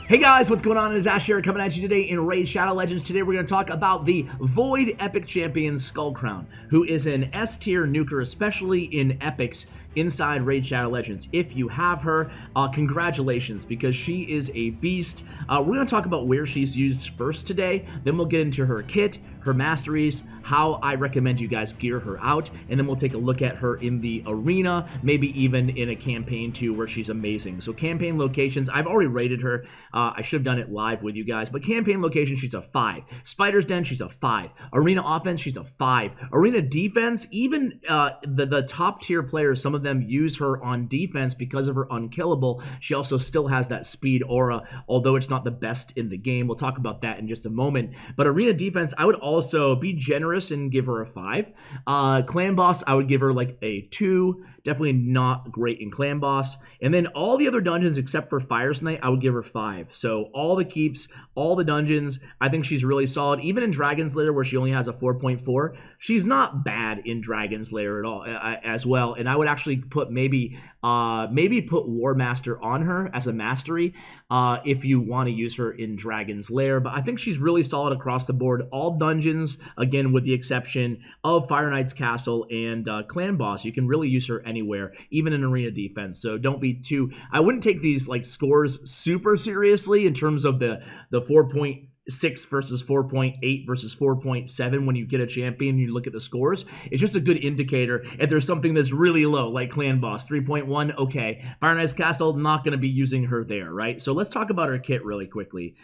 Hey guys, what's going on? It is Ash here coming at you today in Raid Shadow Legends. Today we're going to talk about the Void Epic Champion Skullcrown, who is an S tier nuker, especially in Epics inside Raid Shadow Legends. If you have her, congratulations, because she is a beast. We're going to talk about where she's used first today, then we'll get into her kit, her masteries, how I recommend you guys gear her out, and then we'll take a look at her in the arena, maybe even in a campaign too, where she's amazing. So campaign locations, I've already rated her. I should have done it live with you guys, but campaign location, she's a 5. Spider's Den, she's a 5. Arena offense, she's a 5. Arena defense, even the top tier players, some of them use her on defense because of her unkillable. She also still has that speed aura, although it's not the best in the game. We'll talk about that in just a moment. But arena defense, I would also be generous and give her a 5. Clan boss, I would give her like a 2. Definitely not great in clan boss. And then all the other dungeons except for Fire's Night, I would give her 5. So all the keeps, all the dungeons, I think she's really solid. Even in Dragon's Lair, where she only has a 4.4, she's not bad in Dragon's Lair at all as well. And I would actually put maybe put War Master on her as a mastery if you want to use her in Dragon's Lair. But I think she's really solid across the board. All dungeons, again, with the exception of Fire Knight's Castle and Clan Boss, you can really use her anywhere, even in arena defense. So don't be too, I wouldn't take these like scores super seriously in terms of the 4.6 versus 4.8 versus 4.7 when you get a champion, you look at the scores. It's just a good indicator if there's something that's really low, like Clan Boss 3.1, okay. Fire Knight's Castle, not going to be using her there, right? So let's talk about her kit really quickly.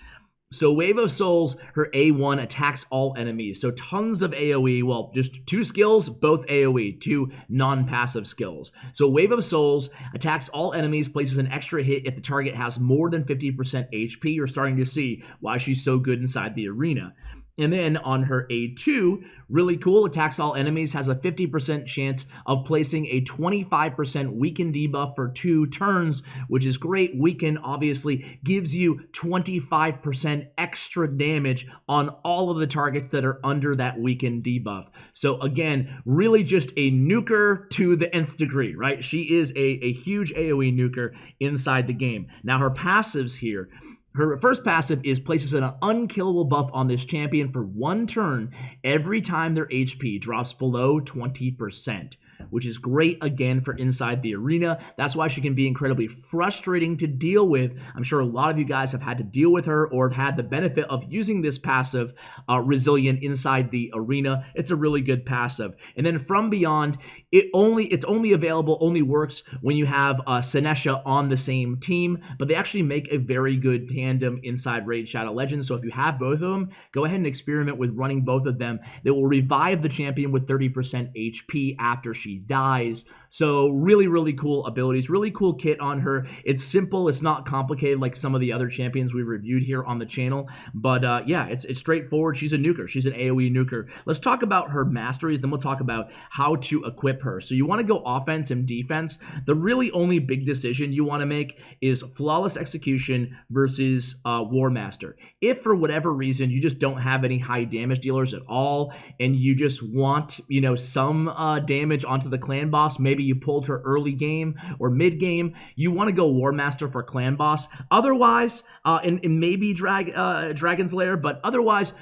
So Wave of Souls, her A1 attacks all enemies. So tons of AoE, well, just 2 skills, both AoE, 2 non-passive skills. So Wave of Souls attacks all enemies, places an extra hit if the target has more than 50% HP. You're starting to see why she's so good inside the arena. And then on her A2, really cool, attacks all enemies, has a 50% chance of placing a 25% weaken debuff for 2 turns, which is great. Weaken obviously gives you 25% extra damage on all of the targets that are under that weaken debuff. So again, really just a nuker to the nth degree, right? She is a huge AoE nuker inside the game. Now her passives here. Her first passive is places an unkillable buff on this champion for 1 turn every time their HP drops below 20%, which is great, again, for inside the arena. That's why she can be incredibly frustrating to deal with. I'm sure a lot of you guys have had to deal with her or have had the benefit of using this passive, Resilient, inside the arena. It's a really good passive. And then from beyond, it's only available, only works when you have Senesha on the same team, but they actually make a very good tandem inside Raid Shadow Legends. So if you have both of them, go ahead and experiment with running both of them. They will revive the champion with 30% HP after she dies. So really, really cool abilities, really cool kit on her. It's simple, it's not complicated like some of the other champions we've reviewed here on the channel. But yeah, it's straightforward. She's a nuker. She's an AoE nuker. Let's talk about her masteries, then we'll talk about how to equip her. So you want to go offense and defense. The really only big decision you want to make is Flawless Execution versus War Master. If for whatever reason you just don't have any high damage dealers at all, and you just want, you know, some damage onto the clan boss, maybe you pulled her early game or mid game, you want to go War Master for clan boss. Otherwise, and maybe Dragon's Lair, but otherwise,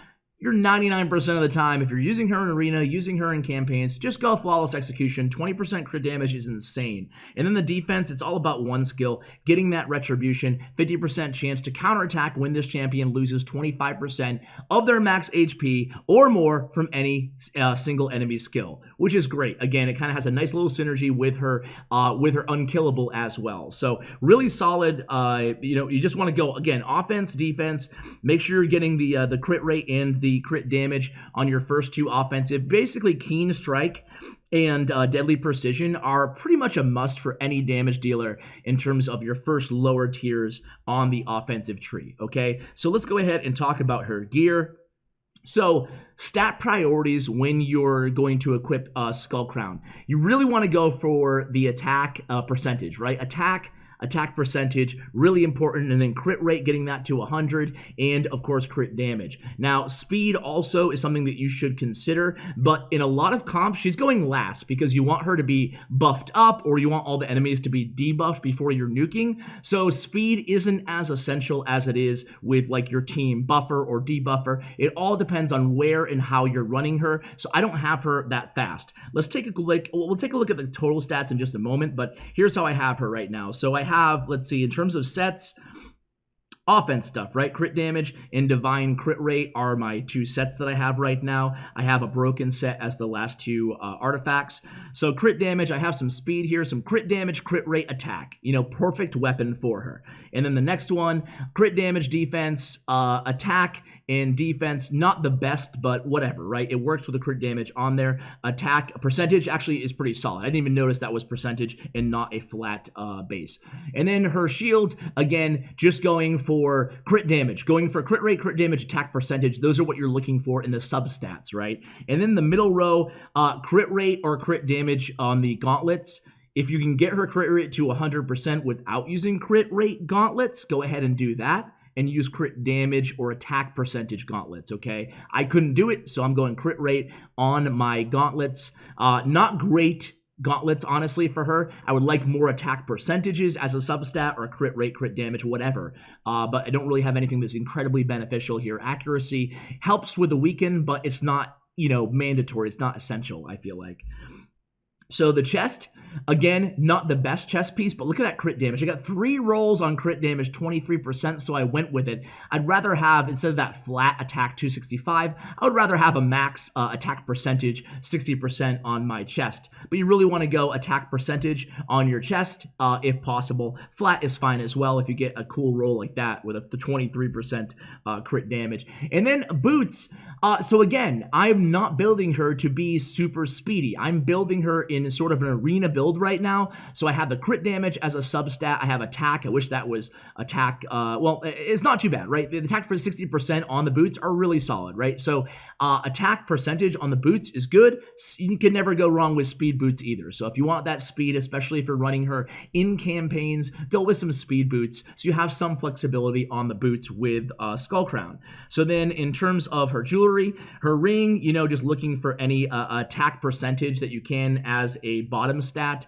you're 99% of the time, if you're using her in arena, using her in campaigns, just go Flawless Execution. 20% crit damage is insane. And then the defense, it's all about 1 skill, getting that retribution, 50% chance to counterattack when this champion loses 25% of their max HP or more from any single enemy skill, which is great. Again, it kind of has a nice little synergy with her unkillable as well. So really solid. You know, you just want to go, again, offense, defense, make sure you're getting the crit rate and the crit damage on your first 2 offensive. Basically, Keen Strike and Deadly Precision are pretty much a must for any damage dealer in terms of your first lower tiers on the offensive tree, okay? So let's go ahead and talk about her gear. So stat priorities when you're going to equip Skullcrown. You really want to go for the attack percentage, right? Attack attack percentage, really important, and then crit rate, getting that to 100, and of course crit damage. Now, speed also is something that you should consider, but in a lot of comps, she's going last because you want her to be buffed up, or you want all the enemies to be debuffed before you're nuking. So speed isn't as essential as it is with like your team buffer or debuffer. It all depends on where and how you're running her. So I don't have her that fast. Let's take a look. We'll take a look at the total stats in just a moment, but here's how I have her right now. So I have, let's see, in terms of sets, offense stuff, right? Crit damage and divine crit rate are my two sets that I have right now. I have a broken set as the last two artifacts. So crit damage, I have some speed here, some crit damage, crit rate, attack. You know, perfect weapon for her. And then the next one, crit damage, defense, attack, and defense, not the best, but whatever, right? It works with the crit damage on there. Attack percentage actually is pretty solid. I didn't even notice that was percentage and not a flat base. And then her shield, again, just going for crit damage, going for crit rate, crit damage, attack percentage. Those are what you're looking for in the substats, right? And then the middle row, crit rate or crit damage on the gauntlets. If you can get her crit rate to 100% without using crit rate gauntlets, go ahead and do that. And use crit damage or attack percentage gauntlets, okay? I couldn't do it, so I'm going crit rate on my gauntlets. Not great gauntlets, honestly, for her. I would like more attack percentages as a substat, or crit rate, crit damage, whatever. But I don't really have anything that's incredibly beneficial here. Accuracy helps with the weaken, but it's not, you know, mandatory. It's not essential, I feel like. So the chest, again, not the best chest piece, but look at that crit damage. I got 3 rolls on crit damage, 23%, so I went with it. I'd rather have, instead of that flat attack 265, I would rather have a max attack percentage 60% on my chest. But you really want to go attack percentage on your chest if possible. Flat is fine as well if you get a cool roll like that with the 23% crit damage. And then boots. So again, I'm not building her to be super speedy. I'm building her in sort of an arena build right now. So I have the crit damage as a substat. I have attack. I wish that was attack. Well, it's not too bad, right? The attack for 60% on the boots are really solid, right? So attack percentage on the boots is good. You can never go wrong with speed boots either. So if you want that speed, especially if you're running her in campaigns, go with some speed boots. So you have some flexibility on the boots with Skullcrown. So then in terms of her jewelry, her ring, you know, just looking for any attack percentage that you can as a bottom stat.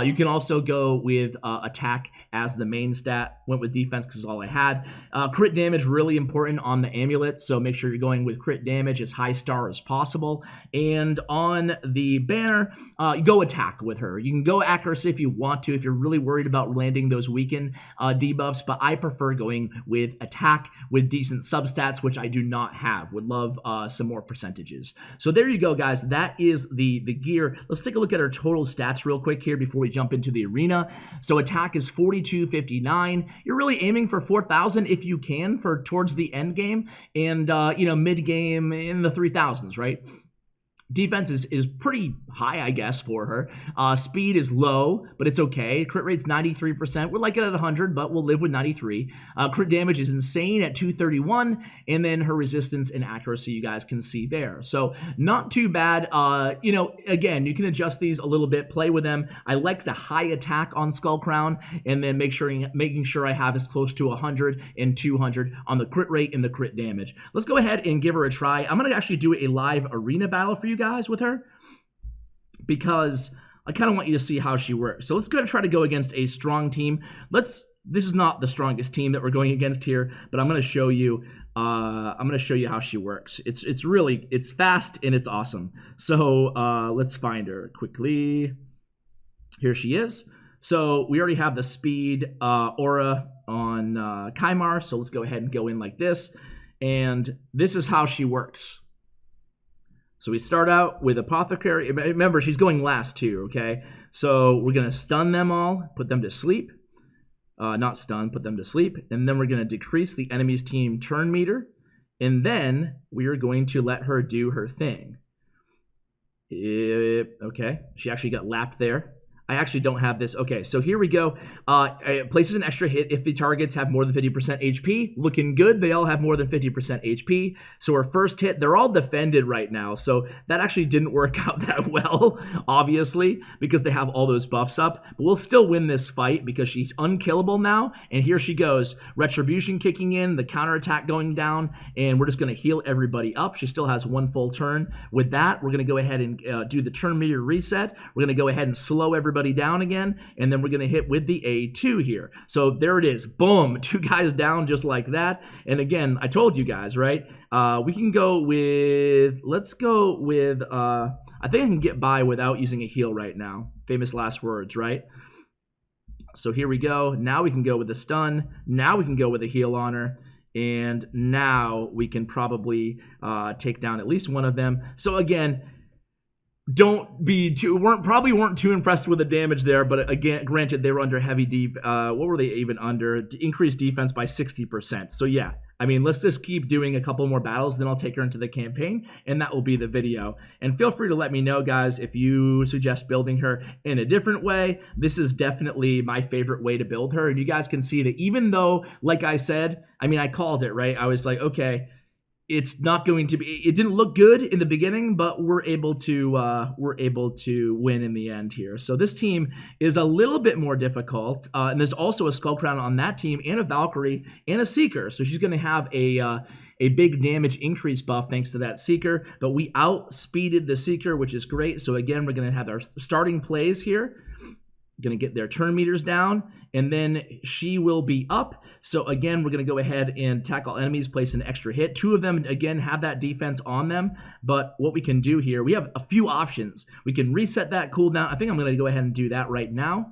You can also go with attack as the main stat. Went with defense because it's all I had. Crit damage, really important on the amulet, so make sure you're going with crit damage as high star as possible. And on the banner, you go attack with her. You can go accuracy if you want to, if you're really worried about landing those weaken debuffs, but I prefer going with attack with decent substats, which I do not have. Would love some more percentages. So there you go, guys. That is the gear. Let's take a look at our total stats real quick here before we jump into the arena. So attack is 4259. You're really aiming for 4,000 if you can for towards the end game, and you know, mid game in the 3,000s, right? Defense is pretty high, I guess, for her. Speed is low, but it's okay. Crit rate's 93%. We'd like it at 100, but we'll live with 93. Crit damage is insane at 231, and then her resistance and accuracy you guys can see there. So not too bad. You know, again, you can adjust these a little bit, play with them. I like the high attack on Skullcrown, and then making sure I have as close to 100 and 200 on the crit rate and the crit damage. Let's go ahead and give her a try. I'm going to actually do a live arena battle for you guys with her, because I kind of want you to see how she works. So let's go and try to go against a strong team. This is not the strongest team that we're going against here, but I'm going to show you. I'm going to show you how she works. It's fast and it's awesome. So let's find her quickly. Here she is. So we already have the speed aura on Kymar. So let's go ahead and go in like this, and this is how she works. So we start out with Apothecary. Remember, she's going last too, okay? So we're going to stun them all, put them to sleep. Not stun, put them to sleep. And then we're going to decrease the enemy's team turn meter. And then we are going to let her do her thing. Okay, she actually got lapped there. I actually don't have this. Okay, so here we go. It places an extra hit if the targets have more than 50% HP. Looking good. They all have more than 50% HP. So our first hit, they're all defended right now. So that actually didn't work out that well, obviously, because they have all those buffs up. But we'll still win this fight because she's unkillable now. And here she goes. Retribution kicking in, the counterattack going down, and we're just going to heal everybody up. She still has one full turn. With that, we're going to go ahead and do the turn meter reset. We're going to go ahead and slow everybody down again, and then we're going to hit with the A2 here. So there it is. Boom. 2 guys down just like that. And again, I told you guys, right? We can go with, let's go with, I think I can get by without using a heal right now. Famous last words, right? So here we go. Now we can go with the stun. Now we can go with a heal on her. And now we can probably take down at least one of them. So again, don't be too, probably weren't too impressed with the damage there, but again, granted, they were under heavy deep, what were they even under? Increased defense by 60%. So yeah, I mean, let's just keep doing a couple more battles, then I'll take her into the campaign, and that will be the video. And feel free to let me know, guys, if you suggest building her in a different way. This is definitely my favorite way to build her, and you guys can see that even though, like I said, I mean, I called it, right? I was like, okay, it's not going to be, it didn't look good in the beginning, but we're able to win in the end here. So this team is a little bit more difficult, and there's also a Skullcrown on that team, and a Valkyrie, and a Seeker. So she's going to have a big damage increase buff thanks to that Seeker, but we outspeeded the Seeker, which is great. So again, we're going to have our starting plays here. Going to get their turn meters down, and then she will be up. So again, we're going to go ahead and tackle enemies, place an extra hit. 2 of them, again, have that defense on them, but what we can do here, we have a few options. We can reset that cooldown. I think I'm going to go ahead and do that right now.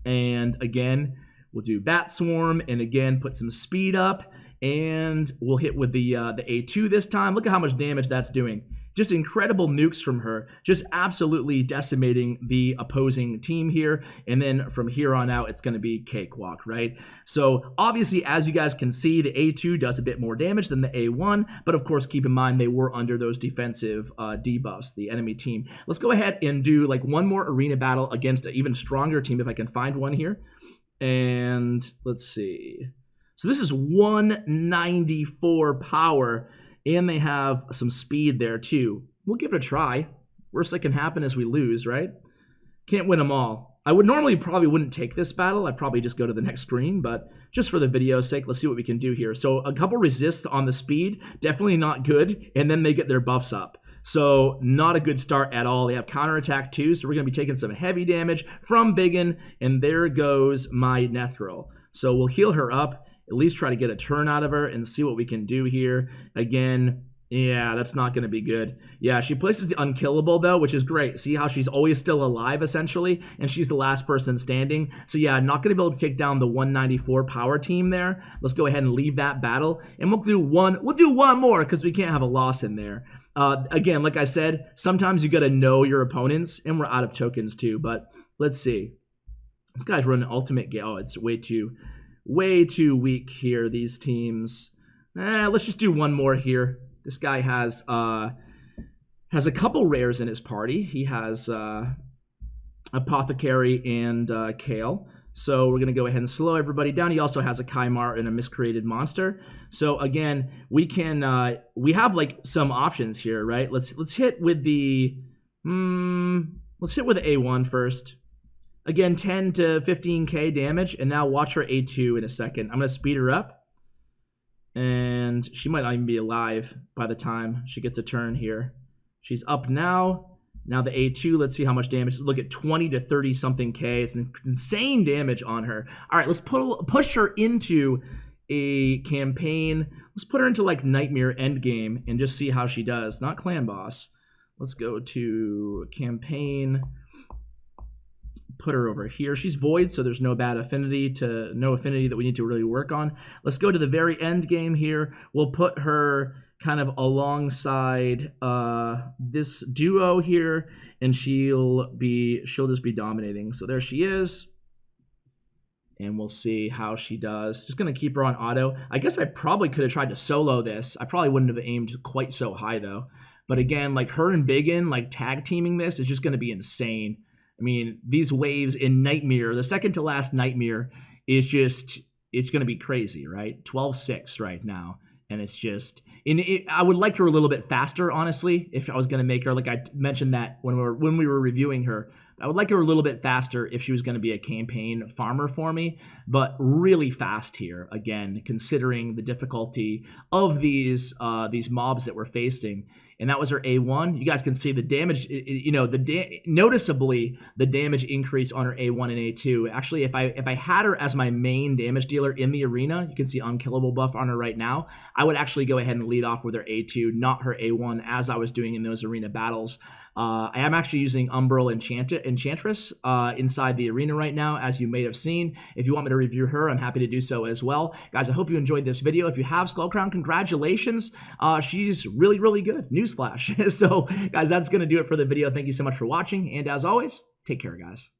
And again, we'll do Bat Swarm, and again, put some speed up, and we'll hit with the A2 this time. Look at how much damage that's doing. Just incredible nukes from her, just absolutely decimating the opposing team here. And then from here on out, it's going to be cakewalk, right? So obviously, as you guys can see, the A2 does a bit more damage than the A1, but of course, keep in mind they were under those defensive debuffs, the enemy team. Let's go ahead and do like one more arena battle against an even stronger team if I can find one here. And let's see. So this is 194 power. And they have some speed there too. We'll give it a try. Worst that can happen is we lose, right? Can't win them all. I would normally probably wouldn't take this battle. I'd probably just go to the next screen, but just for the video's sake, let's see what we can do here. So a couple resists on the speed, definitely not good. And then they get their buffs up. So not a good start at all. They have counterattack too, so we're going to be taking some heavy damage from Biggin. And there goes my Nethril. So we'll heal her up. At least try to get a turn out of her and see what we can do here. Again, yeah, that's not going to be good. Yeah, she places the unkillable, though, which is great. See how she's always still alive, essentially, and she's the last person standing. So, yeah, not going to be able to take down the 194 power team there. Let's go ahead and leave that battle, and we'll do one more because we can't have a loss in there. Again, like I said, sometimes you got to know your opponents, and we're out of tokens, too, but let's see. This guy's running ultimate game. Oh, it's way too weak here, these teams. Let's just do one more here. This guy has a couple rares in his party. He has Apothecary and Kale. So we're going to go ahead and slow everybody down. He also has a Kymar and a Miscreated Monster. So again, we can we have like some options here, right? Let's hit with the A1 first. Again, 10 to 15k damage, and now watch her A2 in a second. I'm going to speed her up, and she might not even be alive by the time she gets a turn here. She's up now. Now the A2, let's see how much damage. Look at 20 to 30 something k. It's an insane damage on her. All right, let's push her into a campaign. Let's put her into like Nightmare Endgame and just see how she does. Not Clan Boss. Let's go to campaign. Put her over here. She's void, so there's no affinity that we need to really work on. Let's go to the very end game here. We'll put her kind of alongside this duo here, and she'll just be dominating. So there she is, and we'll see how she does. Just gonna keep her on auto. I guess I probably could have tried to solo this. I probably wouldn't have aimed quite so high though. But again, like her and Biggin, like tag teaming this is just gonna be insane. I mean, these waves in Nightmare, the second to last Nightmare is just, it's going to be crazy, right? 12-6 right now. And it's just, I would like her a little bit faster, honestly, if I was going to make her, like I mentioned that when we were reviewing her. I would like her a little bit faster if she was going to be a campaign farmer for me, but really fast here, again, considering the difficulty of these mobs that we're facing. And that was her A1. You guys can see the damage, you know, noticeably the damage increase on her A1 and A2. Actually, if I had her as my main damage dealer in the arena, you can see unkillable buff on her right now, I would actually go ahead and lead off with her A2, not her A1, as I was doing in those arena battles. I am actually using Umbral Enchantress inside the arena right now, as you may have seen. If you want me to review her, I'm happy to do so as well. Guys, I hope you enjoyed this video. If you have Skullcrown, congratulations. She's really, really good. Newsflash. So, guys, that's going to do it for the video. Thank you so much for watching. And as always, take care, guys.